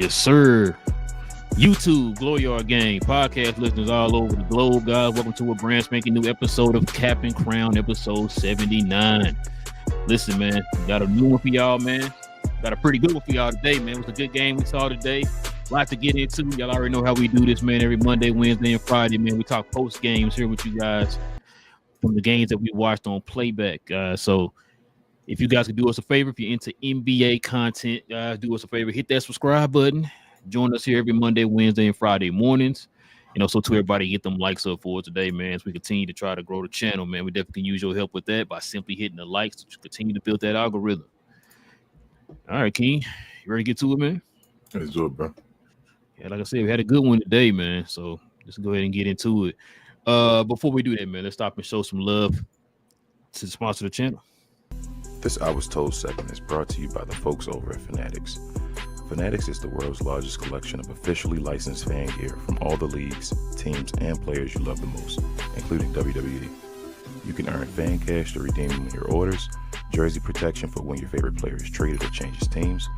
Yes, sir. YouTube, Glow Yard Gang, podcast listeners all over the globe, guys. Welcome to a brand spanking new episode of Cap and Crown, episode 79. Listen, man, got a new one for y'all, man. Got a pretty good one for y'all today, man. It was a good game we saw today. A lot to get into. Y'all already know how we do this, man. Every Monday, Wednesday, and Friday, man, we talk post games here with you guys from the games that we watched on Playback. So if you guys could do us a favor, if you're into NBA content, guys, do us a favor, hit that subscribe button. Join us here every Monday, Wednesday, and Friday mornings. And also to everybody, get them likes up for today, man, as we continue to try to grow the channel, man. We definitely can use your help with that by simply hitting the likes to continue to build that algorithm. All right, King, you ready to get to it, man? Let's do it, bro. Yeah, like I said, we had a good one today, man. So let's go ahead and get into it. Before we do that, man, let's stop and show some love to the sponsor of the channel. This I Was Told segment is brought to you by the folks over at Fanatics. Fanatics is the world's largest collection of officially licensed fan gear from all the leagues, teams, and players you love the most, including WWE. You can earn fan cash to redeem them in your orders, jersey protection for when your favorite player is traded or changes teams.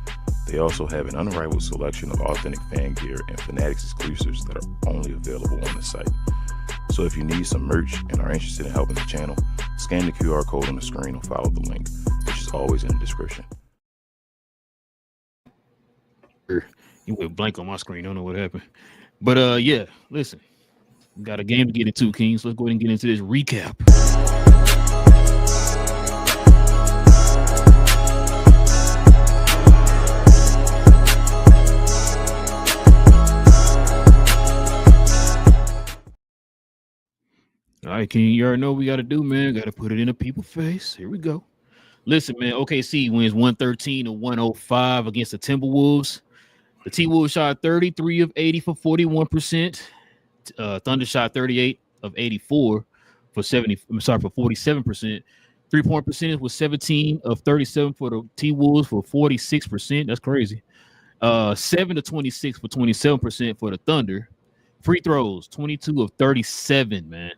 They also have an unrivaled selection of authentic fan gear and Fanatics exclusives that are only available on the site. So if you need some merch and are interested in helping the channel, scan the QR code on the screen or follow the link, which is always in the description. You went blank on my screen. I don't know what happened. But yeah, listen. We got a game to get into, King. So let's go ahead and get into this recap. All right, King, you already know what we got to do, man. Got to put it in a people's face. Here we go. Listen, man, OKC wins 113-105 against the Timberwolves. The T-Wolves shot 33 of 80 for 41%. Thunder shot 38 of 84 for 47%. Three-point percentage was 17 of 37 for the T-Wolves for 46%. That's crazy. 7 to 26 for 27% for the Thunder. Free throws, 22 of 37, man,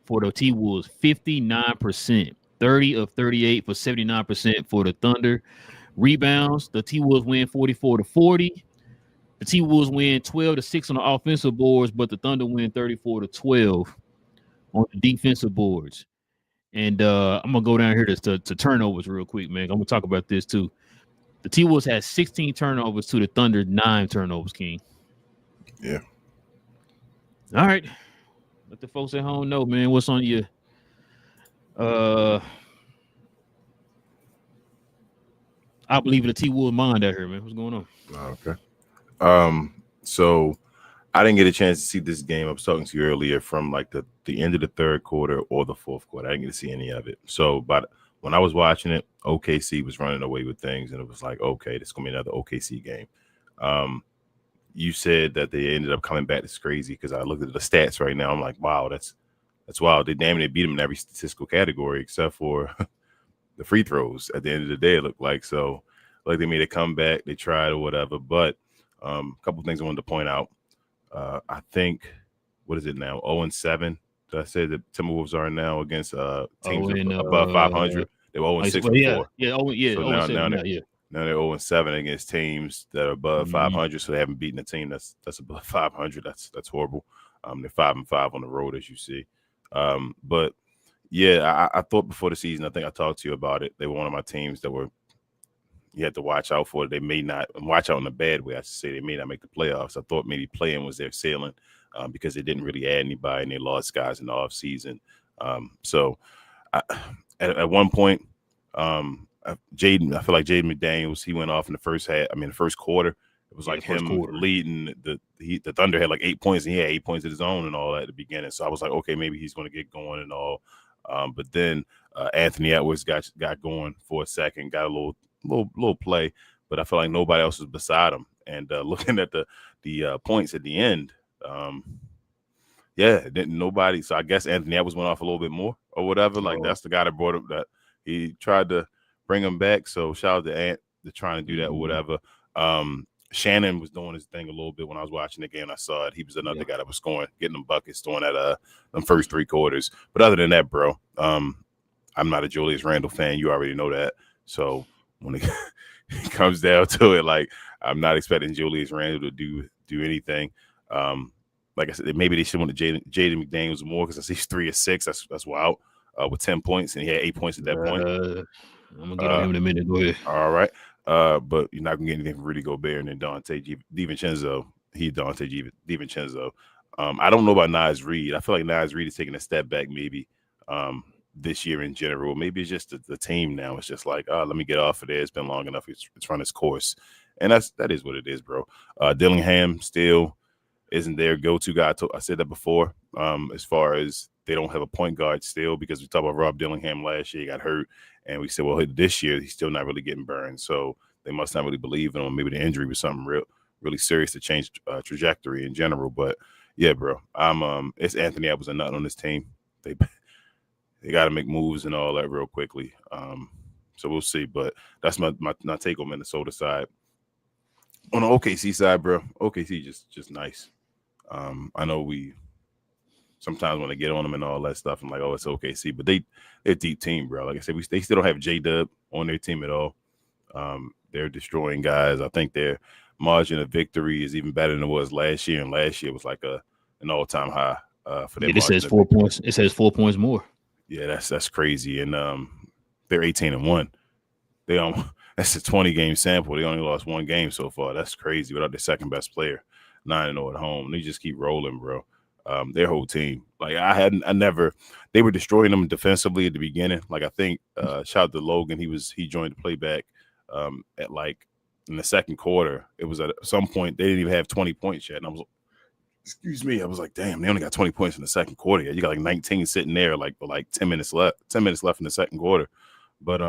for the T-Wolves, 59%. 30 of 38 for 79% for the Thunder. Rebounds, the T-Wolves win 44-40. The T-Wolves win 12-6 on the offensive boards, but the Thunder win 34-12 on the defensive boards. And I'm going to go down here to turnovers real quick, man. I'm going to talk about this too. The T-Wolves had 16 turnovers to the Thunder, 9 turnovers, King. Yeah. All right. Let the folks at home know, man, what's on your I believe the T-Wolves mind out here, man. What's going on? Okay. So I didn't get a chance to see this game. I was talking to you earlier from like the end of the third quarter or the fourth quarter. I didn't get to see any of it. So, but when I was watching it, OKC was running away with things, and it was like, okay, this is gonna be another OKC game. You said that they ended up coming back. It's crazy because I looked at the stats right now. I'm like, wow, that's wild. They damn near beat them in every statistical category except for the free throws. At the end of the day, it looked like so. Like they made a comeback, they tried or whatever. But a couple of things I wanted to point out. I think, what is it now? 0-7. Did I say that Timberwolves are now against teams above 500? They were 0-6 before. Now they're 0-7 against teams that are above 500, so they haven't beaten a team that's above 500. That's horrible. They're 5-5 on the road, as you see. But yeah, I thought before the season, I think I talked to you about it. They were one of my teams that you had to watch out for. They may not watch out in a bad way. I should say they may not make the playoffs. I thought maybe playing was their ceiling because they didn't really add anybody and they lost guys in the off season. So at one point, I feel like Jaden McDaniels, he went off in the first quarter. It was like him leading the Thunder had like 8 points and he had 8 points of his own and all that at the beginning. So I was like, okay, maybe he's going to get going and all. But then Anthony Edwards got going for a second, got a little play, but I feel like nobody else was beside him. And looking at the points at the end, didn't nobody. So I guess Anthony Edwards went off a little bit more or whatever. Like that's the guy that brought him. That he tried to bring him back. So shout out to Ant to trying to do that or whatever. Shannon was doing his thing a little bit when I was watching the game. I saw it. He was another guy that was scoring, getting them buckets, throwing at them first three quarters. But other than that, bro, I'm not a Julius Randle fan. You already know that. So when it comes down to it, like I'm not expecting Julius Randle to do anything. Like I said, maybe they should want to Jaden McDaniels more because I see he's 3 of 6. That's wild. With 10 points, and he had 8 points at that point. I'm gonna get on him in a minute. Go ahead. All right. But you're not gonna get anything from Rudy Gobert and then Dante DiVincenzo. DiVincenzo. I don't know about Naz Reid. I feel like Naz Reid is taking a step back maybe this year in general. Maybe it's just the team now. It's just like, let me get off of there. It's been long enough. It's run its course. And that is what it is, bro. Dillingham still isn't their go-to guy. I said that before. As far as they don't have a point guard still, because we talked about Rob Dillingham last year, he got hurt, and we said, well, this year he's still not really getting burned. So they must not really believe in him. Maybe the injury was something really serious to change trajectory in general. But yeah, bro, it's Anthony Edwards and nothing on this team. They got to make moves and all that real quickly. So we'll see. But that's my take on Minnesota side. On the OKC side, bro, OKC just nice. I know we sometimes want to get on them and all that stuff. I'm like, oh, it's OKC, but they're a deep team, bro. Like I said, they still don't have J-Dub on their team at all. They're destroying guys. I think their margin of victory is even better than it was last year, and last year was like an all-time high for them. It says 4 points. It says 4 points more. Yeah, that's crazy. And they're 18-1. That's a 20-game sample. They only lost 1 game so far. That's crazy without their second best player. 9-0 at home. They just keep rolling, bro. Their whole team. Like they were destroying them defensively at the beginning. Like I think shout out to Logan. He joined the playback at like in the second quarter. It was at some point they didn't even have 20 points yet. And I was like, damn, they only got 20 points in the second quarter. You got like 19 sitting there, like 10 minutes left in the second quarter. But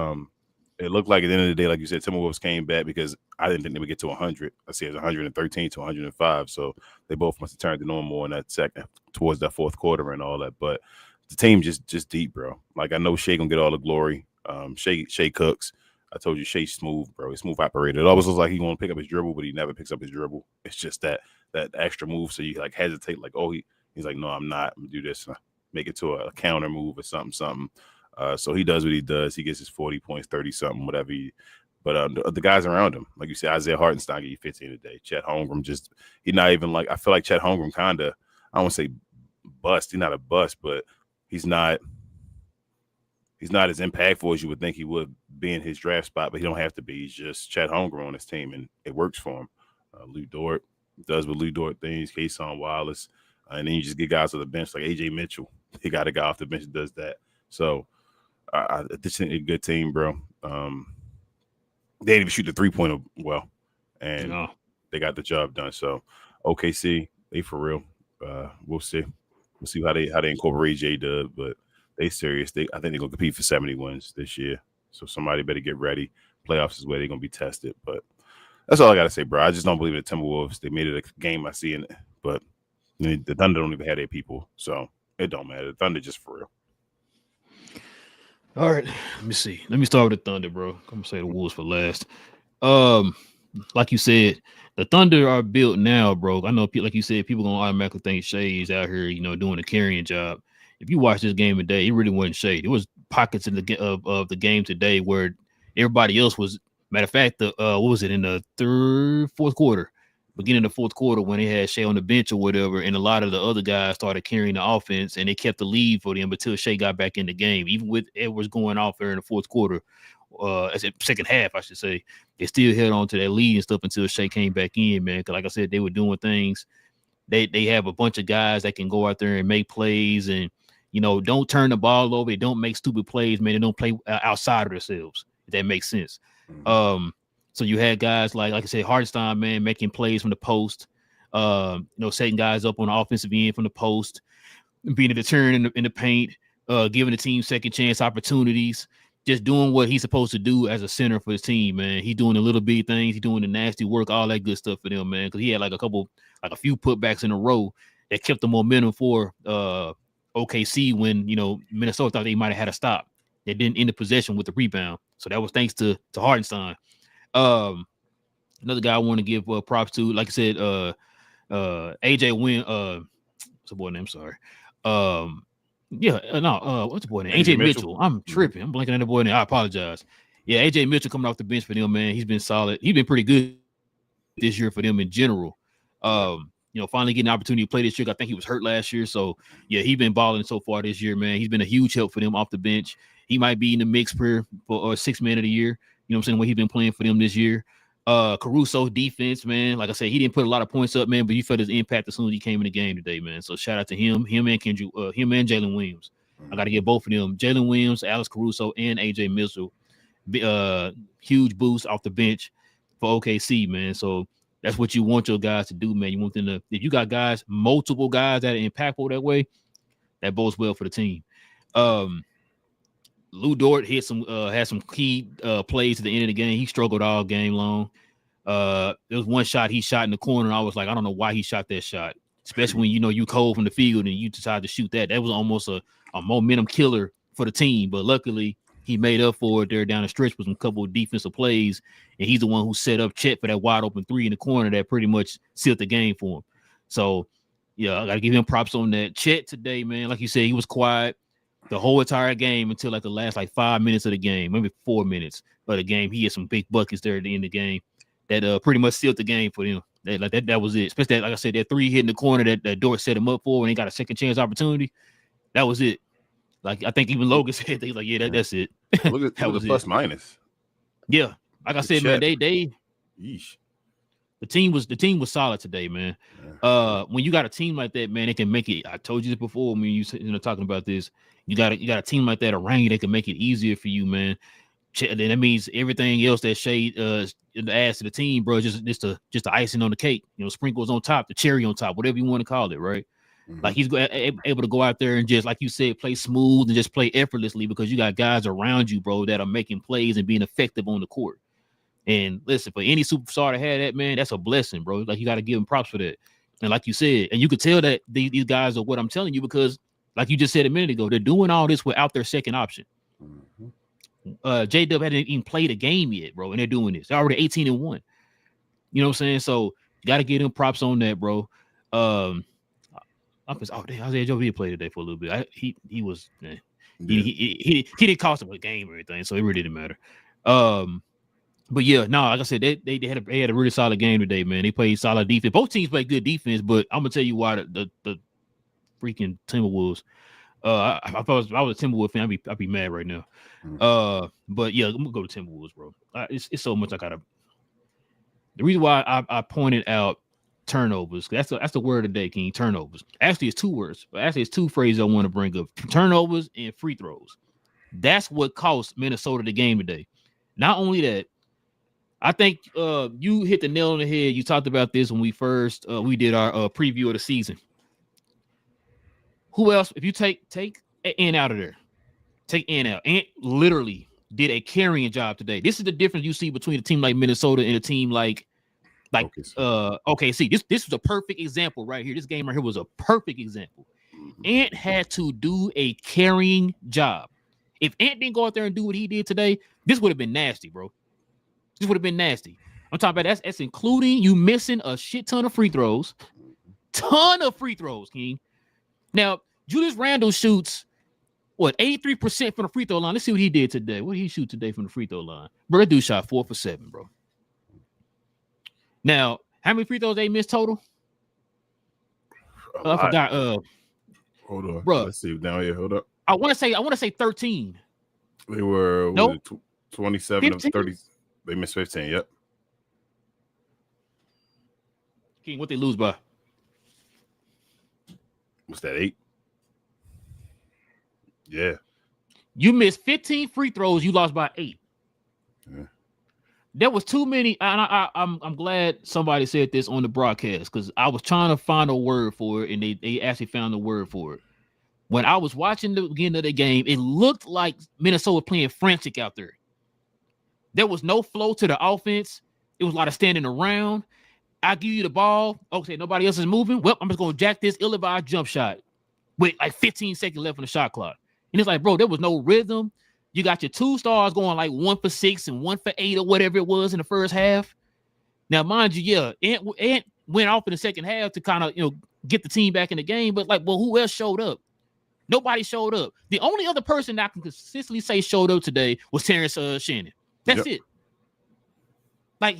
it looked like at the end of the day, like you said, Timberwolves came back because I didn't think they would get to 100. I see it was 113 to 105. So they both must have turned it on more in that second, towards that fourth quarter and all that. But the team just deep, bro. Like I know Shea gonna get all the glory. Shea cooks. I told you Shea's smooth, bro. He's smooth operator. It always looks like he want to pick up his dribble, but he never picks up his dribble. It's just that extra move. So you like hesitate, like, oh, he's like, no, I'm not. I'm gonna do this. Make it to a counter move or something. So he does what he does. He gets his 40 points, 30 something, whatever. But the guys around him, like you said, Isaiah Hartenstein get you 15 a day. Chet Holmgren he's not even like, I feel like Chet Holmgren kind of, I don't want to say bust. He's not a bust, but he's not as impactful as you would think he would be in his draft spot, but he don't have to be. He's just Chet Holmgren on his team, and it works for him. Lou Dort does what Lou Dort things, Kason Wallace, and then you just get guys on the bench like AJ Mitchell. He got a guy off the bench that does that. So this is a good team, bro. They didn't even shoot the 3-pointer well, and they got the job done. So OKC, they for real. We'll see. We'll see how they incorporate J-Dub, but they serious. I think they're gonna compete for 70 wins this year. So somebody better get ready. Playoffs is where they're gonna be tested. But that's all I gotta say, bro. I just don't believe in the Timberwolves. They made it a game I see in it, but the Thunder don't even have their people, so it don't matter. The Thunder just for real. All right, let me see. Let me start with the Thunder, bro. I'm gonna say the Wolves for last. Like you said, the Thunder are built now, bro. I know, like you said, people gonna automatically think Shea is out here, doing a carrying job. If you watch this game today, it really wasn't Shea. There was pockets in of the game today where everybody else was. Matter of fact, what was it in the fourth quarter? Beginning of the fourth quarter when they had Shea on the bench or whatever, and a lot of the other guys started carrying the offense, and they kept the lead for them until Shea got back in the game. Even with Edwards going off there in the fourth quarter, second half, I should say, they still held on to that lead and stuff until Shea came back in, man. Because like I said, they were doing things. They have a bunch of guys that can go out there and make plays and, don't turn the ball over. They don't make stupid plays, man. They don't play outside of themselves, if that makes sense. Mm-hmm. So you had guys like I said, Hartenstein, man, making plays from the post, setting guys up on the offensive end from the post, being a deterrent in the paint, giving the team second chance opportunities, just doing what he's supposed to do as a center for his team, man. He's doing the little bitty things. He's doing the nasty work, all that good stuff for them, man, because he had like a few putbacks in a row that kept the momentum for OKC when, Minnesota thought they might have had a stop. They didn't end the possession with the rebound. So that was thanks to Hartenstein. Another guy I want to give props to, like I said, AJ Wynn, what's the boy name? Sorry. What's the boy name? AJ Mitchell. I'm tripping. I'm blanking on the boy name. I apologize. Yeah, AJ Mitchell coming off the bench for them, man. He's been solid. He's been pretty good this year for them in general. Finally getting an opportunity to play this year. I think he was hurt last year. So, yeah, he's been balling so far this year, man. He's been a huge help for them off the bench. He might be in the mix for 6 man of the year. You know what I'm saying? What he's been playing for them this year. Caruso defense, man. Like I said, he didn't put a lot of points up, man, but you felt his impact as soon as he came in the game today, man. So shout out to him and Kendrick, him and Jalen Williams. I got to get both of them. Jalen Williams, Alex Caruso, and AJ Mitchell. Huge boost off the bench for OKC, man. So that's what you want your guys to do, man. You want them to, if you got guys, multiple guys that are impactful that way, that bodes well for the team. Lou Dort had some key plays at the end of the game. He struggled all game long. There was one shot he shot in the corner. I was like, I don't know why he shot that shot, especially when you cold from the field and you decide to shoot that. That was almost a momentum killer for the team. But luckily, he made up for it there down the stretch with some couple of defensive plays, and he's the one who set up Chet for that wide open three in the corner that pretty much sealed the game for him. So, yeah, I got to give him props on that. Chet today, man, like you said, he was quiet the whole entire game until like the last 5 minutes of the game, maybe 4 minutes of the game. He had some big buckets there at the end of the game that pretty much sealed the game for them. That was it. Especially like I said, that three hitting the corner that Dort set him up for when he got a second chance opportunity. That was it. Like I think even Logan said, he's like, yeah, that's it. Look at the plus minus. Yeah, like I said, man, they Yeesh. the team was solid today, man. Yeah. When you got a team like that, man, they can make it. I told you this before when you talking about this. You got a team like that around you that can make it easier for you, man. Then that means everything else that shade adds to the team, bro, just the icing on the cake. Sprinkles on top, the cherry on top, whatever you want to call it, right? Mm-hmm. Like he's able to go out there and just, like you said, play smooth and just play effortlessly because you got guys around you, bro, that are making plays and being effective on the court. And listen, for any superstar to have that, man, that's a blessing, bro. Like you got to give them props for that. And like you said, and you could tell that these guys are what I'm telling you because, like you just said a minute ago, they're doing all this without their second option. Mm-hmm. J-Dub hadn't even played a game yet, bro, and they're doing this. They're already 18-1. You know what I'm saying? So you got to give them props on that, bro. Isaiah Joe did play today for a little bit. He was he didn't cost him a game or anything, so it really didn't matter. But yeah, no, like I said, they had a really solid game today, man. They played solid defense. Both teams played good defense, but I'm gonna tell you why the freaking Timberwolves. If I was a Timberwolves fan, I'd be mad right now. But yeah, I'm gonna go to Timberwolves, bro. It's so much I gotta. The reason why I pointed out turnovers, that's the word of the day, King. Turnovers. Actually, it's two words, but actually, it's two phrases I want to bring up: turnovers and free throws. That's what cost Minnesota the game today. Not only that, I think you hit the nail on the head. You talked about this when we first we did our preview of the season. Who else? If you take Ant out of there, take Ant out. Ant literally did a carrying job today. This is the difference you see between a team like Minnesota and a team like OKC. This was a perfect example right here. This game right here was a perfect example. Ant had to do a carrying job. If Ant didn't go out there and do what he did today, this would have been nasty, bro. This would have been nasty. I'm talking about that's including you missing a shit ton of free throws. Ton of free throws, King. Now, Julius Randle shoots, 83% from the free throw line. Let's see what he did today. What did he shoot today from the free throw line? Bro, that dude shot 4 for 7, bro. Now, how many free throws they missed total? I forgot. Hold on, bro. Let's see down here. Hold up. I want to say 13. They were 27 15? Of 30. They missed 15. Yep. King, what they lose by? What's that, 8? Yeah. You missed 15 free throws. You lost by 8. Yeah. There was too many. And I'm glad somebody said this on the broadcast because I was trying to find a word for it, and they actually found a word for it. When I was watching the beginning of the game, it looked like Minnesota was playing frantic out there. There was no flow to the offense. It was a lot of standing around. I give you the ball. Okay, nobody else is moving. Well, I'm just going to jack this ill-advised jump shot with like 15 seconds left on the shot clock. And it's like, bro, there was no rhythm. You got your two stars going like 1 for 6 and 1 for 8 or whatever it was in the first half. Now, mind you, yeah, Ant went off in the second half to kind of, get the team back in the game. But like, well, who else showed up? Nobody showed up. The only other person that I can consistently say showed up today was Terrence Shannon. That's it. Like,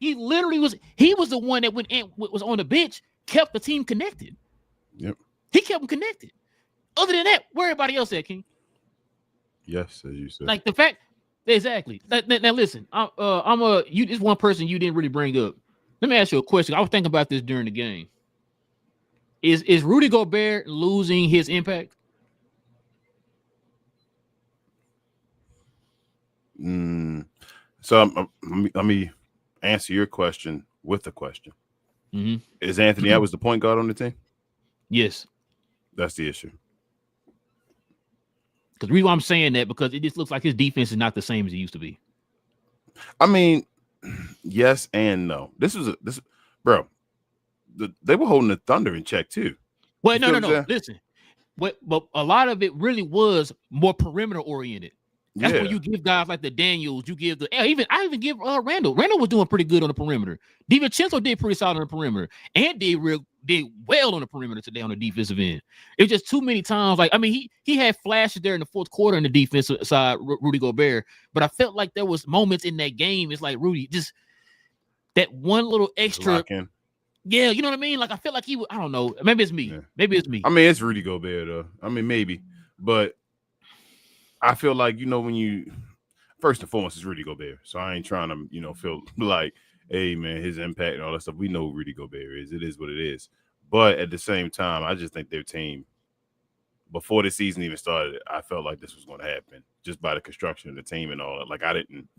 he literally was. He was the one that was on the bench, kept the team connected. Yep. He kept them connected. Other than that, where everybody else at, King? Yes, as you said. Like the fact, exactly. Now listen, you. This one person you didn't really bring up. Let me ask you a question. I was thinking about this during the game. Is Rudy Gobert losing his impact? So let me answer your question with a question. Mm-hmm. Is Anthony Edwards the point guard on the team? Yes. That's the issue. Because the reason why I'm saying that, because it just looks like his defense is not the same as it used to be. I mean, yes and no. Bro. They were holding the Thunder in check too. Well, no. Listen, but a lot of it really was more perimeter oriented. That's when you give guys like the Daniels, you give I even give Randall. Randall was doing pretty good on the perimeter. DiVincenzo did pretty solid on the perimeter, and did well on the perimeter today on the defensive end. It was just too many times. Like, I mean, he had flashes there in the fourth quarter on the defensive side, Rudy Gobert. But I felt like there was moments in that game. It's like Rudy just that one little extra. Yeah, you know what I mean? Like, I feel like he would, I don't know. Maybe it's me. Yeah. Maybe it's me. I mean, it's Rudy Gobert, though. I mean, maybe. But I feel like, when you first and foremost, it's Rudy Gobert. So I ain't trying to, feel like, hey, man, his impact and all that stuff. We know who Rudy Gobert is. It is what it is. But at the same time, I just think their team, before the season even started, I felt like this was going to happen just by the construction of the team and all that. Like, I didn't,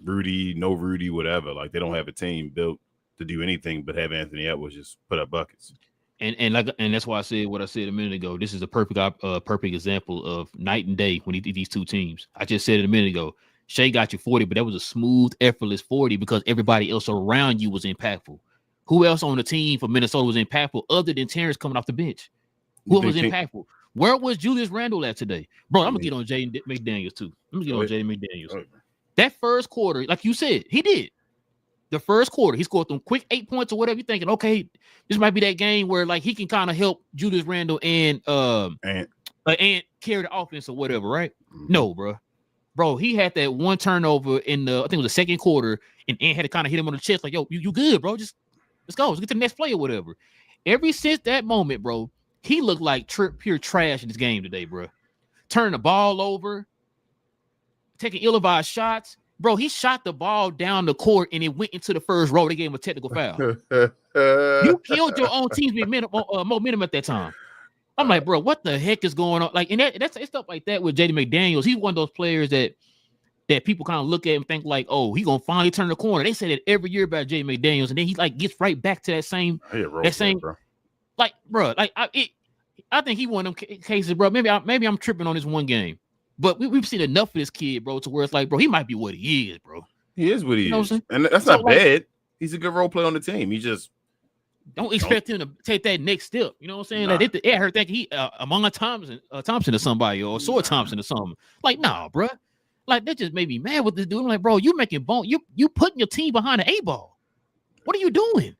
Rudy, no Rudy, whatever. Like, they don't have a team built to do anything but have Anthony Edwards just put up buckets. And that's why I said what I said a minute ago. This is a perfect example of night and day when he did these two teams. I just said it a minute ago. Shea got you 40, but that was a smooth, effortless 40 because everybody else around you was impactful. Who else on the team for Minnesota was impactful other than Terrence coming off the bench? Who was impactful? Where was Julius Randle at today? Bro, I'm going to get on Jaden McDaniels too. I'm going to get on Jaden McDaniels. That first quarter, like you said, he did. The first quarter, he scored them quick 8 points or whatever. You're thinking, okay, this might be that game where like he can kind of help Julius Randle and carry the offense or whatever, right? Mm-hmm. No, bro, he had that one turnover in the I think it was the second quarter, and Ant had to kind of hit him on the chest, like, yo, you good, bro? Just let's go, let's get to the next play or whatever. Ever since that moment, bro, he looked like pure trash in this game today, bro. Turning the ball over, taking ill-advised shots. Bro, he shot the ball down the court and it went into the first row. They gave him a technical foul. You killed your own team's momentum at that time. I'm like, bro, what the heck is going on? Like, and that's stuff like that with Jaden McDaniels. He's one of those players that people kind of look at and think like, oh, he's gonna finally turn the corner. They say that every year about Jaden McDaniels, and then he like gets right back to that same, bro. Like, bro, like I think he one of them cases, bro. Maybe I'm tripping on this one game. But we've seen enough of this kid, bro, to where it's like, bro, he might be what he is, bro. He is what he is. And that's not bad. He's a good role player on the team. He just don't expect him to take that next step. You know what I'm saying? Nah. Like they heard thinking he among Thompson or somebody or Sword Thompson or something. Like, nah, bro. Like, that just made me mad with this dude. I'm like, bro, you making bone. You putting your team behind the A-ball. What are you doing?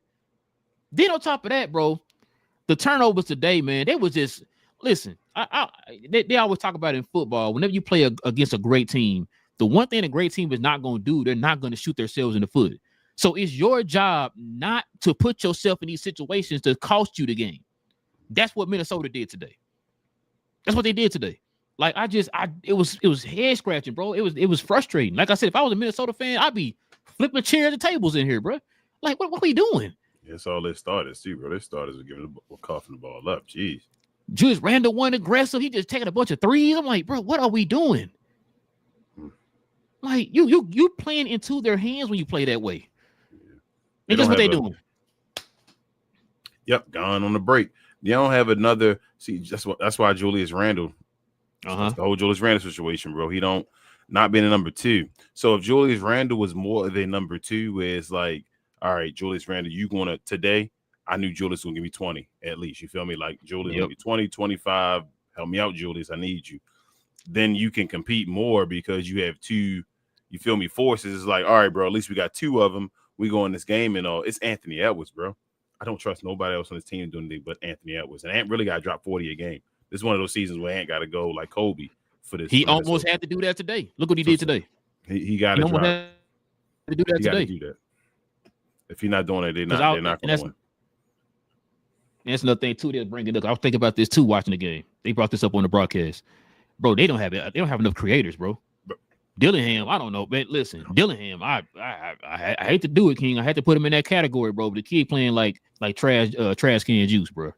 Then on top of that, bro, the turnovers today, man, they was just listen. They always talk about it in football. Whenever you play against a great team, the one thing a great team is not going to do, they're not going to shoot themselves in the foot. So it's your job not to put yourself in these situations to cost you the game. That's what Minnesota did today. That's what they did today. Like, it was head scratching, bro. It was frustrating. Like I said, if I was a Minnesota fan, I'd be flipping chairs and tables in here, bro. Like, what are we doing? That's all their starters, too, bro. Their starters were coughing the ball up. Jeez. Julius Randle one aggressive. He just taking a bunch of threes. I'm like, bro, what are we doing? Like, you playing into their hands when you play that way. And that's what they doing. Yep, gone on the break. They don't have another. See, that's why Julius Randle. That's the whole Julius Randle situation, bro. He don't not being a number two. So if Julius Randle was more than number two, where it's like, all right, Julius Randle, you gonna today. I knew Julius was going to give me 20 at least. You feel me? Like, Julius going to be 20, 25. Help me out, Julius. I need you. Then you can compete more because you have two, you feel me, forces. It's like, all right, bro, at least we got two of them. We go in this game and all. It's Anthony Edwards, bro. I don't trust nobody else on this team doing anything but Anthony Edwards. And Ant really got to drop 40 a game. This is one of those seasons where Ant got to go like Kobe for this. He almost had to do that today. Look what he did today. He got to drop. Had to do that today. Do that. If you're not doing it, they're not going to win. And that's another thing too. They're bringing up. I was thinking about this too. Watching the game, they brought this up on the broadcast, bro. They don't have enough creators, bro. Dillingham, I don't know, man. Listen, Dillingham, I hate to do it, King. I had to put him in that category, bro. But the kid playing like trash can juice, bro.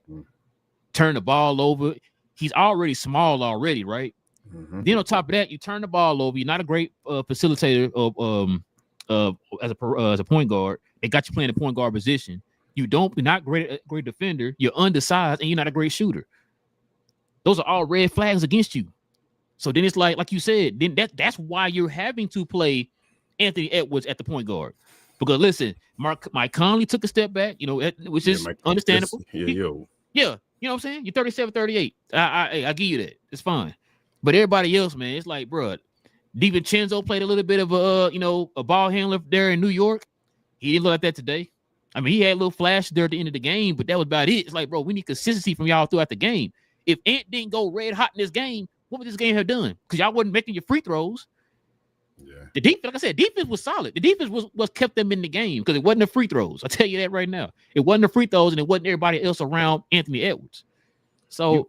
Turn the ball over. He's already small already, right? Then on top of that, you turn the ball over. You're not a great facilitator as a point guard. They got you playing the point guard position. You're not great defender. You're undersized and you're not a great shooter. Those are all red flags against you. So then it's like you said, then that's why you're having to play Anthony Edwards at the point guard. Because listen, Mike Conley took a step back, which is understandable. Yeah, you know what I'm saying? You're 37, 38. I give you that. It's fine. But everybody else, man, it's like, bro, DiVincenzo played a little bit of a ball handler there in New York. He didn't look like that today. I mean, he had a little flash there at the end of the game, but that was about it. It's like, bro, we need consistency from y'all throughout the game. If Ant didn't go red hot in this game, what would this game have done? Because y'all wasn't making your free throws. Yeah. The defense, like I said, defense was solid. The defense was kept them in the game because it wasn't the free throws. I'll tell you that right now. It wasn't the free throws, and it wasn't everybody else around Anthony Edwards. So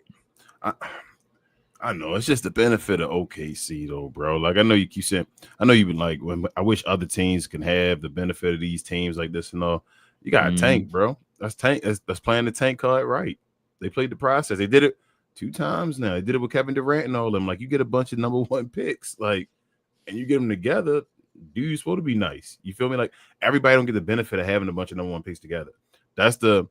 I know it's just the benefit of OKC though, bro. Like I know you keep saying, I know you've been like, I wish other teams can have the benefit of these teams like this and all. You got a tank, bro. That's playing the tank card right. They played the process. They did it 2 times now. They did it with Kevin Durant and all of them. Like you get a bunch of number 1 picks, like, and you get them together. Dude, you're supposed to be nice. You feel me? Like everybody don't get the benefit of having a bunch of number 1 picks together. That's the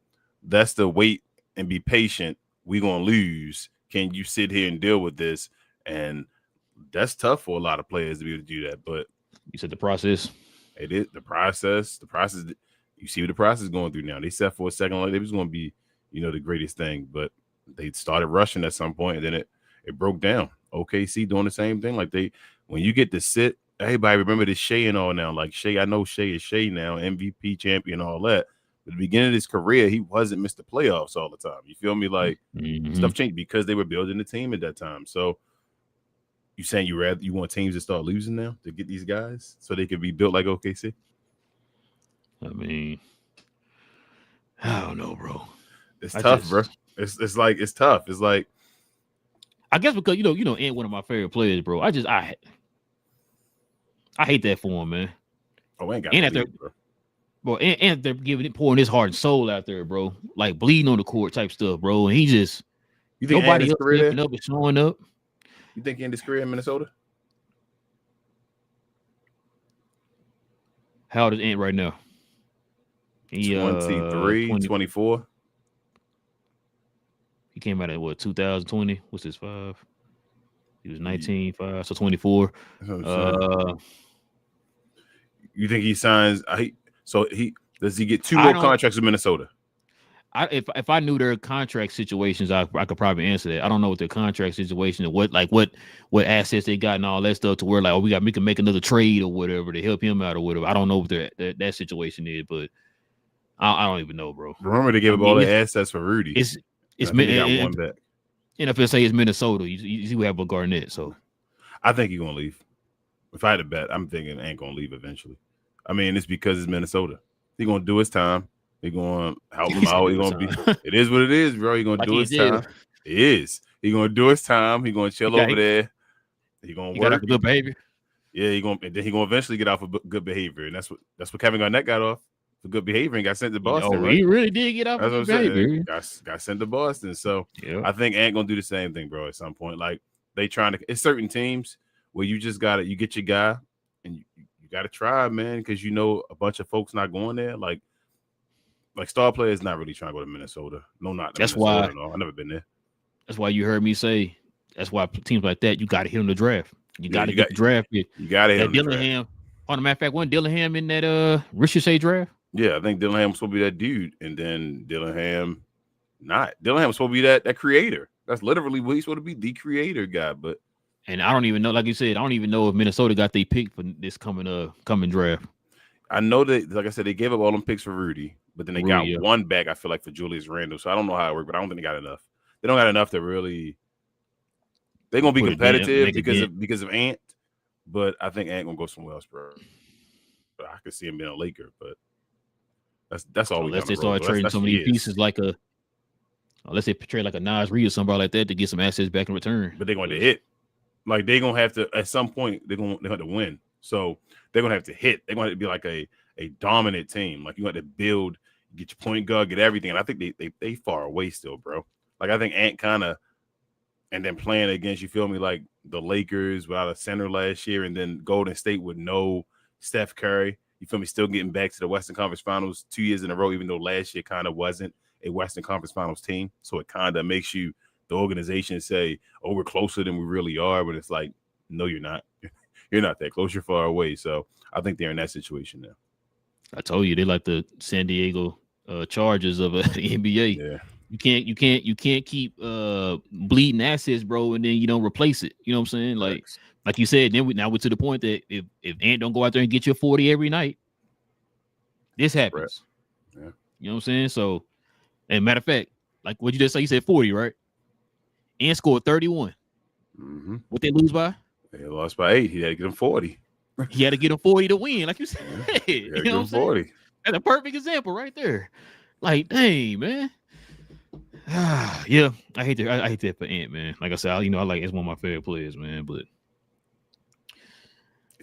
wait and be patient. We gonna lose. Can you sit here and deal with this? And that's tough for a lot of players to be able to do that. But you said the process. It is the process. The process. You see what the process is going through now. They said for a second like it was going to be, the greatest thing, but they started rushing at some point, and then it broke down. OKC doing the same thing. Like when you get to sit, everybody remember this Shea and all now. Like Shea, I know Shea is Shea now, MVP champion, all that. But at the beginning of his career, he wasn't Mr. Playoffs all the time. You feel me? Like stuff changed because they were building the team at that time. So you saying you want teams to start losing now to get these guys so they can be built like OKC? I mean, I don't know, bro. It's tough, bro. It's like it's tough. It's like I guess because Ant one of my favorite players, bro. I hate that for him, man. Oh, ain't got and to bro. Bro, and they're pouring his heart and soul out there, bro. Like bleeding on the court type stuff, bro. And he just nobody else stepping up and showing up. You think he ended his career in Minnesota? How old is Ant right now? He 23, 24. He came out at 2020? What's his 5? He was 19, 5, so 24. You think he signs? Does he get 2 more contracts with Minnesota? If I knew their contract situations, I could probably answer that. I don't know what their contract situation and what assets they got and all that stuff to where like we can make another trade or whatever to help him out or whatever. I don't know what that situation is, but I don't even know, bro. Remember they gave up all the assets for Rudy. It's got one back. NFL say it's Minnesota. You see we have a Garnett, so I think he's gonna leave. If I had to bet, I'm thinking Ant gonna leave eventually. I mean, it's because it's Minnesota. He's gonna do his time. He's gonna help him out. He's gonna be. It is what it is, bro. He's gonna do his time. It is. He's gonna do his time. He's gonna chill over there. He's gonna work. Got good behavior. Yeah, he's gonna eventually get off of good behavior, and that's what Kevin Garnett got off for good behavior and got sent to Boston. Right? He really did get off of good behavior. Got sent to Boston. So I think Ant gonna do the same thing, bro. At some point, like they trying to. It's certain teams where you just you get your guy, and you got to try, man, because a bunch of folks not going there, like star players not really trying to go to Minnesota. No, not that's Minnesota, why. No, I've never been there. That's why you heard me say. That's why teams like that you got to hit on the draft. You got to get the draft. You got to hit on the Dillingham. On the matter of fact, wasn't Dillingham in that Ricochet draft? Yeah, I think Dillingham was supposed to be that dude, and then Dillingham was supposed to be that creator. That's literally what he's supposed to be, the creator guy. But and I don't even know, like you said, I don't even know if Minnesota got their pick for this coming draft. I know that, like I said, they gave up all them picks for Rudy, but then they got one back, I feel like, for Julius Randle. So I don't know how it worked, but I don't think they got enough. They don't got enough to really. They're gonna be competitive because of Ant, but I think Ant gonna go somewhere else, bro. But I could see him being a Laker, but That's all. Unless they start trading some of these pieces, unless they trade like a Nas Reed or somebody like that to get some assets back in return. But they're going to hit. Like they're going to have to at some point. They're going to have to win. So they're going to have to hit. They're going to be like a dominant team. Like you got to build, get your point guard, get everything. And I think they far away still, bro. Like I think Ant kind of, and then playing against, you feel me, like the Lakers without a center last year, and then Golden State with no Steph Curry. You feel me? Still getting back to the Western Conference Finals 2 years in a row, even though last year kind of wasn't a Western Conference Finals team. So it kind of makes you, the organization, say, oh, we're closer than we really are. But it's like, no, you're not. You're not that close. You're far away. So I think they're in that situation now. I told you, they're like the San Diego Chargers of the NBA. Yeah. You can't keep bleeding assets, bro, and then you don't replace it. You know what I'm saying? Like you said, then we're to the point that if Ant don't go out there and get you 40 every night, this happens. Right. Yeah. You know what I'm saying? So, and matter of fact, like what you just said, you said 40, right? Ant scored 31. Mm-hmm. What they lose by? They lost by 8. He had to get him 40. He had to get him 40 to win, like you said. Yeah. You know what I'm saying? 40. That's a perfect example right there. Like, dang, man. Yeah, I hate that for Ant, man. Like I said, I like it's one of my favorite players, man. But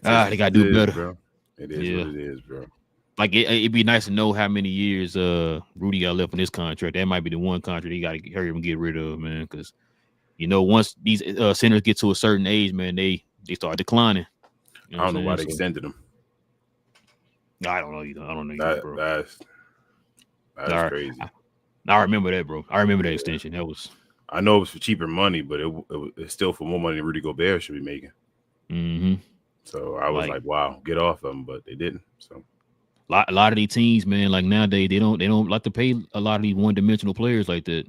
they gotta do better, bro. It is what it is, bro. Like it'd be nice to know how many years Rudy got left on this contract. That might be the one contract he got to hurry up and get rid of, man. Because once these centers get to a certain age, man, they start declining. I don't know why they extended them. I don't know either. Bro. That's crazy. I remember that, bro. I remember that extension. That was. I know it was for cheaper money, but it's still for more money than Rudy Gobert should be making. Mm-hmm. So I was like, wow, get off them, but they didn't. So a lot of these teams, man, like nowadays they don't like to pay a lot of these one-dimensional players like that.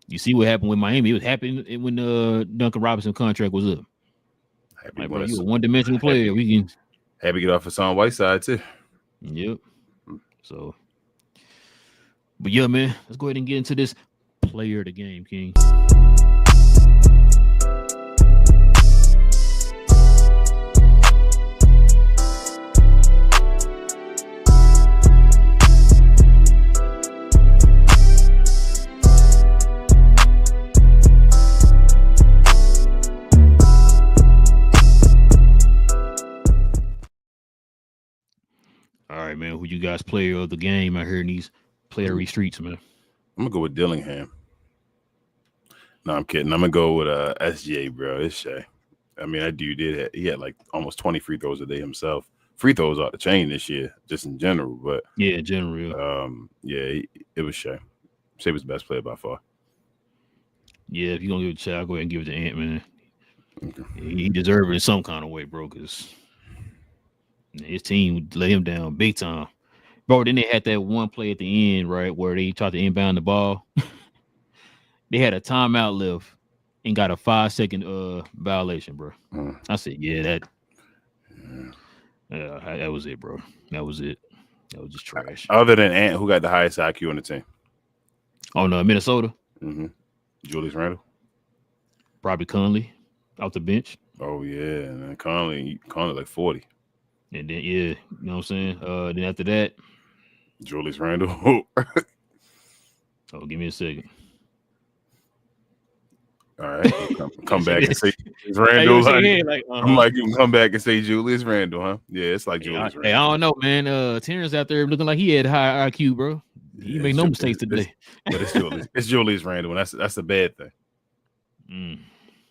You see what happened with Miami? It was happening when Duncan Robinson contract was up. Like, bro, you a one-dimensional player. We can happy to get off Hassan Whiteside too. Yep. So. But yeah, man, let's go ahead and get into this player of the game, King. All right, man, who you guys player of the game out here in these playery streets, man? I'm gonna go with Dillingham. No, I'm kidding. I'm gonna go with SGA, bro. It's Shea. I mean, that dude he had like almost 20 free throws a day himself. Free throws out the chain this year, just in general. But yeah, in general. It was Shea. Shea was the best player by far. Yeah, if you're gonna give it to Shea, I'll go ahead and give it to Ant, man. Okay. He deserved it in some kind of way, bro, because his team let him down big time. Bro, then they had that one play at the end, right, where they tried to inbound the ball. They had a timeout left and got a 5-second violation, bro. I said, that was it, bro. That was it. That was just trash. Other than Ant, who got the highest IQ on the team? Oh, no, Minnesota. Mm-hmm. Julius Randle. Probably Conley off the bench. Oh, yeah. And then Conley like 40. And then, you know what I'm saying? Then after that, Julius Randle. Oh, give me a second. All right. Come back and say Julius Randle. I'm like, you can come back and say Julius Randle, huh? Yeah, it's like Julius Randle. Hey, I don't know, man. Terrence out there looking like he had high IQ, bro. He made no mistakes today. But it's Julius Randle, and that's a bad thing.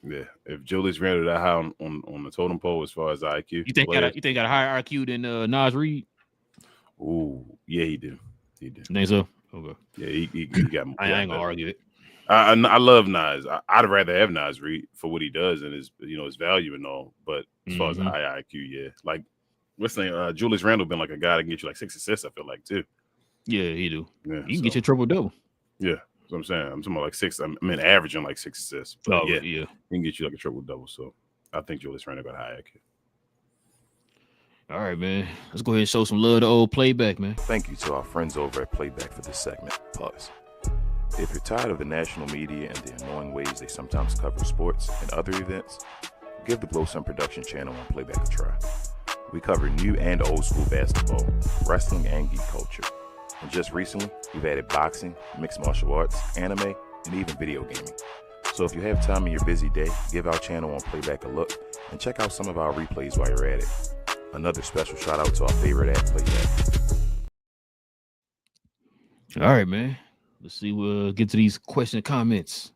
Yeah, if Julius Randle that high on the totem pole as far as IQ, you think got a higher IQ than Nas Reed? Ooh, yeah, he did. You think so? Okay. Yeah, he got. I ain't gonna argue it. I love Nas. I'd rather have Nas Reed for what he does and his his value and all. But as far as the high IQ, yeah, like what's the name? Julius Randle been like a guy that can get you like 6 assists. I feel like too. Yeah, he do. Yeah, he can get you a triple double. Yeah. That's what I'm saying. I'm talking about like 6. I mean, averaging like 6 assists. But yeah, he can get you like a triple double. So I think Julius Randle got high IQ. All right, man. Let's go ahead and show some love to old Playback, man. Thank you to our friends over at Playback for this segment. Pause. If you're tired of the national media and the annoying ways they sometimes cover sports and other events, give the Blow Some Production channel on Playback a try. We cover new and old school basketball, wrestling, and geek culture. And just recently, we've added boxing, mixed martial arts, anime, and even video gaming. So if you have time in your busy day, give our channel on Playback a look and check out some of our replays while you're at it. Another special shout out to our favorite app, Playback. All right, man. Let's see. We'll get to these question and comments.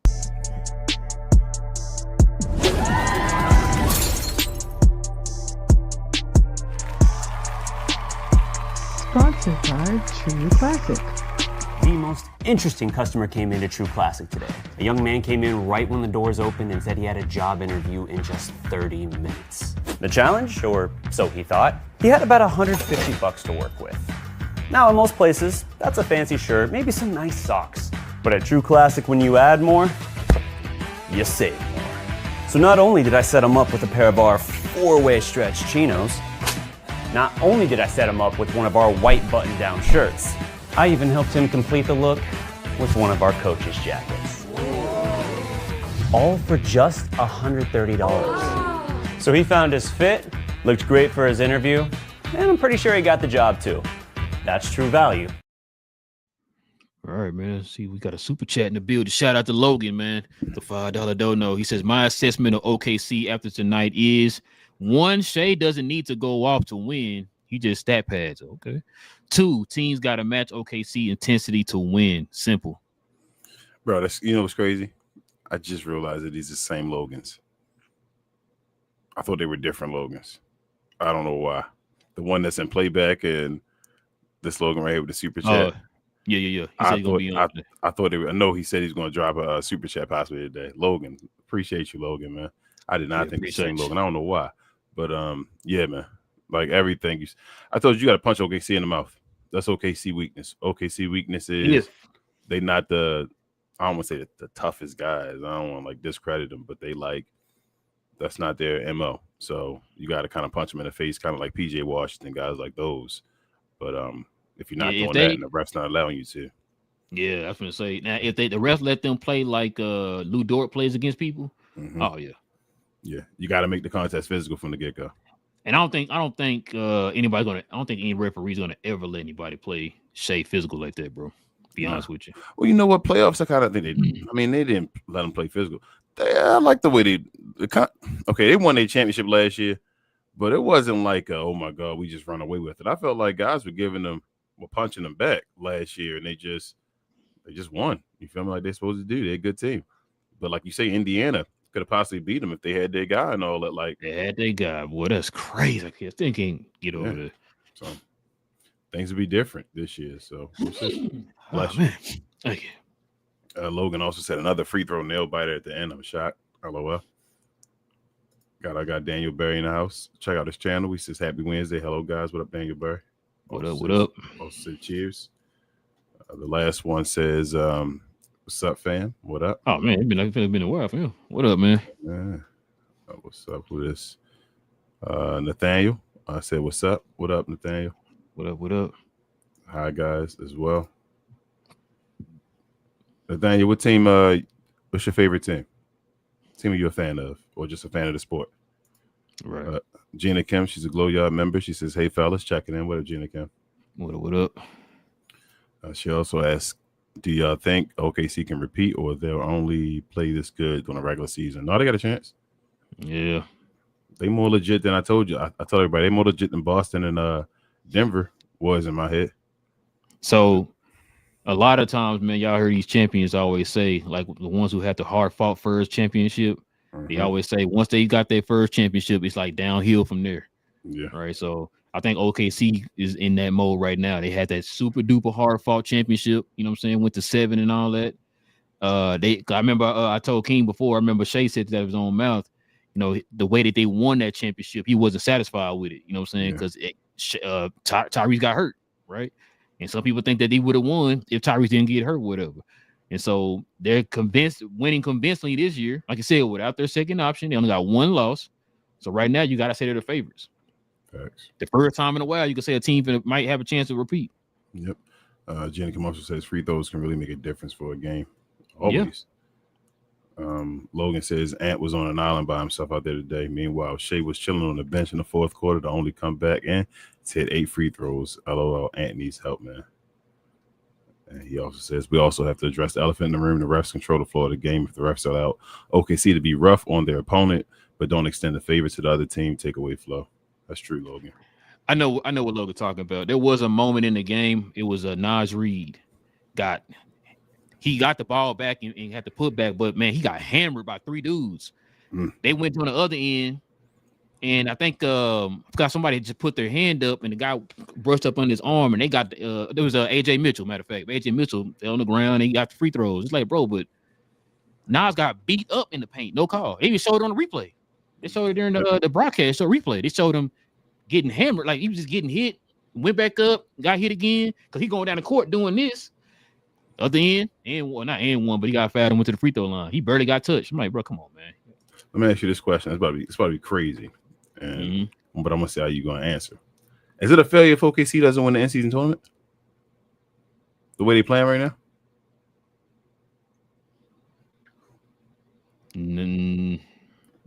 Sponsored by True Classic. The most interesting customer came into True Classic today. A young man came in right when the doors opened and said he had a job interview in just 30 minutes. The challenge, or so he thought, he had about $150 to work with. Now, in most places, that's a fancy shirt, maybe some nice socks. But at True Classic, when you add more, you save more. So not only did I set him up with a pair of our 4-way stretch chinos, not only did I set him up with one of our white button-down shirts, I even helped him complete the look with one of our coach's jackets. All for just $130. So he found his fit, looked great for his interview, and I'm pretty sure he got the job too. That's true value. All right, man. See, we got a super chat in the building. Shout out to Logan, man. The $5 dono. He says, my assessment of OKC after tonight is, 1, Shea doesn't need to go off to win. He just stat pads. Okay. 2, teams got to match OKC intensity to win. Simple. Bro, that's, you know what's crazy? I just realized that these are the same Logans. I thought they were different Logans. I don't know why. The one that's in Playback and this Logan right here with the super chat. Yeah. He said he's gonna be on today. I thought they were. I know he said he's going to drop a super chat possibly today. Logan, appreciate you, Logan, man. I did not think the same Logan. I don't know why, but yeah, man. Like everything, I told you got to punch OKC in the mouth. That's OKC weakness. OKC weakness is they not the. I don't want to say the toughest guys. I don't want to like discredit them, but they like that's not their MO. So you got to kind of punch them in the face, kind of like PJ Washington, guys like those. But if you're not doing that and the ref's not allowing you to. Yeah, I was gonna say. Now, if the ref let them play like Lou Dort plays against people, oh yeah. Yeah, you got to make the contest physical from the get-go. And I don't think anybody's gonna. I don't think any referee's gonna ever let anybody play Shea physical like that, bro. Be honest with you. Well, you know what? Playoffs, I kind of think they. I mean, they didn't let them play physical. I like the way they won their championship last year, but it wasn't like, oh my God, we just run away with it. I felt like guys were punching them back last year, and they just won. You feel me? Like they're supposed to do. They're a good team, but like you say, Indiana could have possibly beat them if they had their guy and all that. Like they had their guy. Boy, that's crazy. I still can't get over there. So things will be different this year. So we'll see. Oh, man. Thank you. Logan also said another free throw nail biter at the end. I'm shocked. LOL. I got Daniel Berry in the house. Check out his channel. He says happy Wednesday. Hello guys. What up, Daniel Berry? What up? Also said cheers. The last one says, what's up, fam? What up? Oh man, it's been a while for him. What up, man? Yeah. What's up with this? Nathaniel. I said, what's up? What up, Nathaniel? What up? Hi guys as well. Nathaniel, what team what's your favorite team? Team are you a fan of, or just a fan of the sport? Right. Gina Kim, she's a Glow Yard member. She says, hey fellas, checking in. What up, Gina Kim? What up? She also asked, do y'all think OKC can repeat, or they'll only play this good during a regular season? No, they got a chance. Yeah. They more legit than I told you. I told everybody they more legit than Boston and Denver was in my head. So a lot of times, man, y'all heard these champions always say, like the ones who had the hard fought first championship, they always say once they got their first championship, it's like downhill from there. Yeah. Right. So I think OKC is in that mode right now. They had that super duper hard fought championship, you know what I'm saying? Went to 7 and all that. I remember I told King before, I remember Shea said that of his own mouth, you know, the way that they won that championship, he wasn't satisfied with it, you know what I'm saying? Because Tyrese got hurt, right? And some people think that he would have won if Tyrese didn't get hurt, whatever. And so they're winning convincingly this year. Like I said, without their second option, they only got one loss. So right now, you got to say they're the favorites. Thanks. The first time in a while, you can say a team might have a chance to repeat. Yep. Jenny also says free throws can really make a difference for a game. Always. Yeah. Logan says Ant was on an island by himself out there today. Meanwhile, Shea was chilling on the bench in the fourth quarter to only come back and hit 8 free throws. LOL, Ant needs help, man. And he also says we also have to address the elephant in the room. The refs control the flow of the game. If the refs allow OKC to be rough on their opponent, but don't extend the favor to the other team, take away flow. That's true, Logan. I know what Logan's talking about. There was a moment in the game. It was a Naz Reid got the ball back and had to put back, but man, he got hammered by 3 dudes. They went to the other end, and I think forgot somebody just put their hand up, and the guy brushed up on his arm, and they got there was AJ Mitchell. Matter of fact, AJ Mitchell on the ground, and he got the free throws. It's like, bro, but Nas got beat up in the paint. No call. They even showed it on the replay. They showed it during the broadcast. So replay. They showed him getting hammered, like he was just getting hit. Went back up, got hit again because he going down the court doing this. Other end, not and one, but he got fouled and went to the free throw line. He barely got touched. I'm like, bro, come on, man. Let me ask you this question. It's about to be crazy, and but I'm gonna see how you gonna answer. Is it a failure if OKC doesn't win the in-season tournament? The way they playing right now?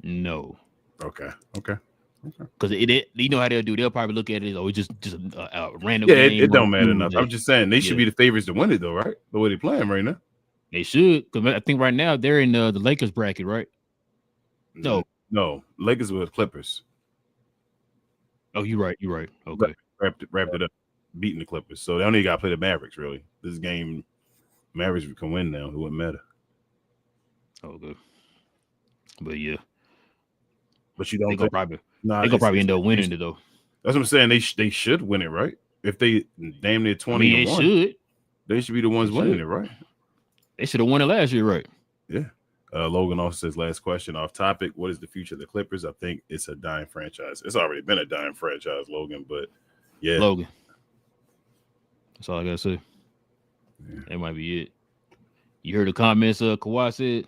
No. Okay. Because you know how they'll do. They'll probably look at it as just a random. Yeah, game it don't matter enough. I'm just saying they should be the favorites to win it, though, right? The way they playing right now. They should, because I think right now they're in the Lakers bracket, right? No, Lakers with Clippers. Oh, you're right. Okay, wrapped it up, beating the Clippers. So they only got to play the Mavericks. Really, this game, Mavericks can win now. It wouldn't matter. Okay, but yeah, but you don't. They gonna probably end up winning it though. That's what I'm saying. They should win it, right? If they damn near 20-1, they should be the ones winning it, right? They should have won it last year, right? Yeah. Logan also says, last question off topic. What is the future of the Clippers? I think it's a dying franchise. It's already been a dying franchise, Logan, but yeah. Logan. That's all I got to say. Yeah. That might be it. You heard the comments Kawhi said?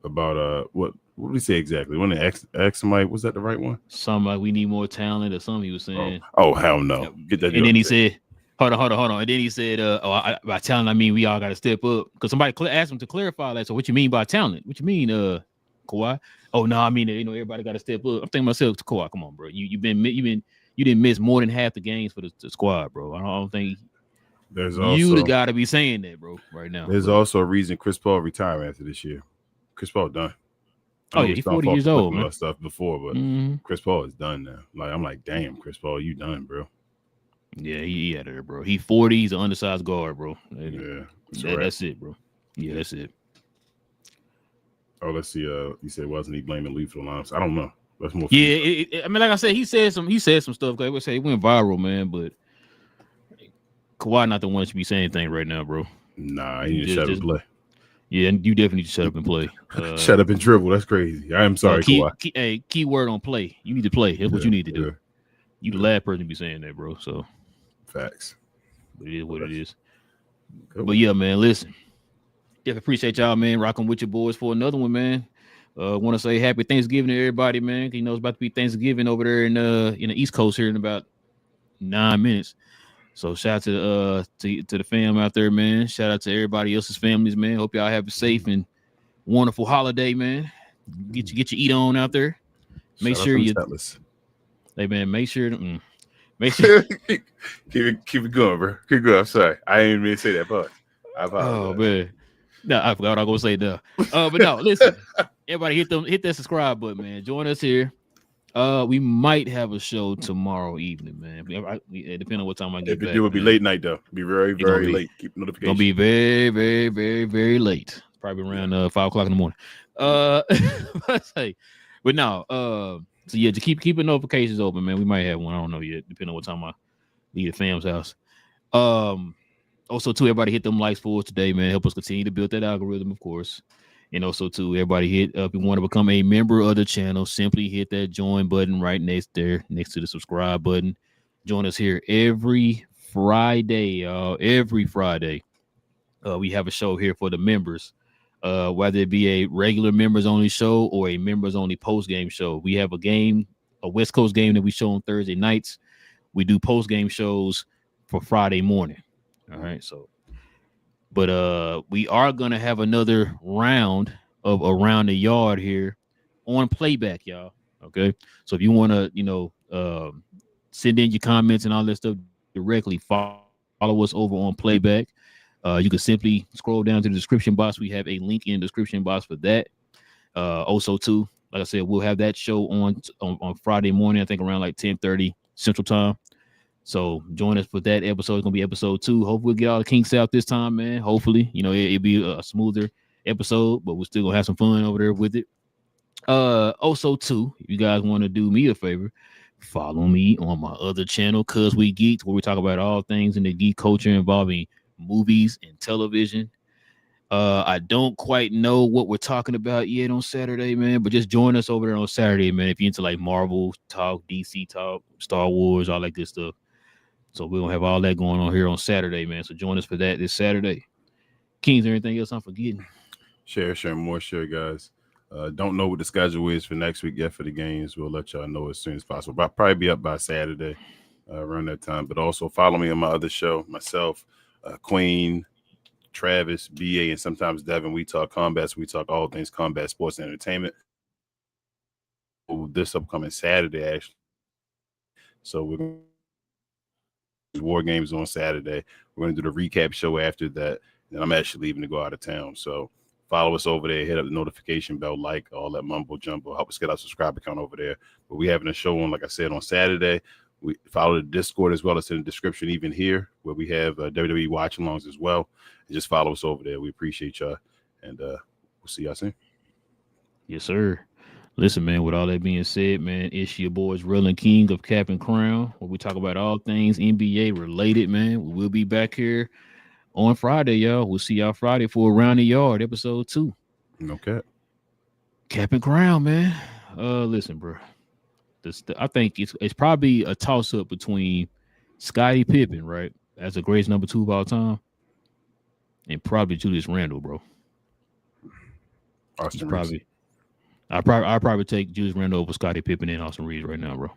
About what did he say exactly? When they asked somebody, was that the right one? Something like we need more talent or something he was saying. Oh hell no. Get that. And then he said, hold on. And then he said, by talent, I mean we all got to step up. Because somebody asked him to clarify that. So what you mean by talent? What you mean, Kawhi? Oh no, I mean everybody got to step up. I'm thinking myself, Kawhi, come on, bro. You didn't miss more than half the games for the squad, bro. I don't think there's also you got to be saying that, bro, right now. There's also a reason Chris Paul retired after this year. Chris Paul done. Oh yeah, he's 40 years old, man. Stuff before, but Chris Paul is done now. Like I'm like, damn, Chris Paul, you done, bro. Yeah, he out of there, bro. He's 40. He's an undersized guard, bro. Yeah, that's it, bro. Yeah, that's it. Oh, let's see. He said, wasn't he blaming Lee for the lines? I don't know. That's more. Yeah, I mean, like I said, he said some stuff. I would say it went viral, man. But Kawhi not the one that should be saying anything right now, bro. Nah, he need to shut up and play. Yeah, and you definitely need to shut up and play. Shut up and dribble. That's crazy. I am sorry, Kawhi. Key word on play. You need to play. That's what you need to do. Yeah. You the last person to be saying that, bro. So facts. But it is what it is. But yeah, man, listen. Definitely appreciate y'all, man, rocking with your boys for another one, man. Want to say happy Thanksgiving to everybody, man. You know it's about to be Thanksgiving over there in the East Coast here in about 9 minutes. So shout out to the fam out there, man. Shout out to everybody else's families, man. Hope y'all have a safe and wonderful holiday, man. Get your eat on out there. Make sure you. Hey man, make sure keep it going, bro. Keep going. I'm sorry. I didn't mean to say that part. I apologize. Oh man. No, I forgot what I was gonna say now. But no, listen. Everybody hit that subscribe button, man. Join us here. We might have a show tomorrow evening, man. Depending on what time I get back. It will be late night though. Be very, very late. Keep notifications. Gonna be very, very, very, very late. Probably around 5:00 in the morning. But no, so yeah, just keep the notifications open, man. We might have one. I don't know yet, depending on what time I leave the fam's house. Also, too, everybody hit them likes for us today, man. Help us continue to build that algorithm, of course. And also, too, everybody hit if you want to become a member of the channel, simply hit that join button right next to the subscribe button. Join us here every Friday, Every Friday, we have a show here for the members. Whether it be a regular members only show or a members only post game show. We have a West Coast game that we show on Thursday nights. We do post game shows for Friday morning. All right. So, but we are gonna have another round of Around the Yard here on Playback, y'all. Okay. So if you want to, send in your comments and all that stuff directly, follow us over on Playback. You can simply scroll down to the description box. We have a link in the description box for that. Also, too, like I said, we'll have that show on Friday morning, I think around like 10:30 Central Time. So join us for that episode. It's gonna be episode 2. Hopefully we'll get all the kinks out this time, man. Hopefully, it'll be a smoother episode, but we're still gonna have some fun over there with it. Also, too, if you guys want to do me a favor, follow me on my other channel, Cause We Geeked, where we talk about all things in the geek culture involving movies and television. I don't quite know what we're talking about yet on Saturday, man, but just join us over there on Saturday, man. If you're into like Marvel talk, DC talk, Star Wars, all that good stuff. So we're gonna have all that going on here on Saturday, man. So join us for that this Saturday. Kings, anything else I'm forgetting? Share, guys. Don't know what the schedule is for next week yet for the games. We'll let y'all know as soon as possible. But I'll probably be up by Saturday around that time. But also follow me on my other show, myself, Queen, Travis, BA, and sometimes Devin. We talk combats. We talk all things combat, sports, and entertainment. This upcoming Saturday, actually. So we're going to War Games on Saturday. We're going to do the recap show after that. And I'm actually leaving to go out of town. So follow us over there. Hit up the notification bell, like all that mumbo jumbo. Help us get our subscriber count over there. But we having a show on, like I said, on Saturday. We follow the Discord as well. It's in the description even here, where we have WWE watch-alongs as well. And just follow us over there. We appreciate y'all. And we'll see y'all soon. Yes, sir. Listen, man, with all that being said, man, it's your boys Relle and King of Cap and Crown, where we talk about all things NBA related, man. We will be back here on Friday, y'all. We'll see y'all Friday for Around the Yard, episode 2. No cap. Cap and Crown, man. Listen, bro. I think it's probably a toss-up between Scottie Pippen, right, as the greatest number 2 of all time, and probably Julius Randle, bro. Austin Reeves. I'd probably take Julius Randle over Scottie Pippen and Austin Reeves right now, bro.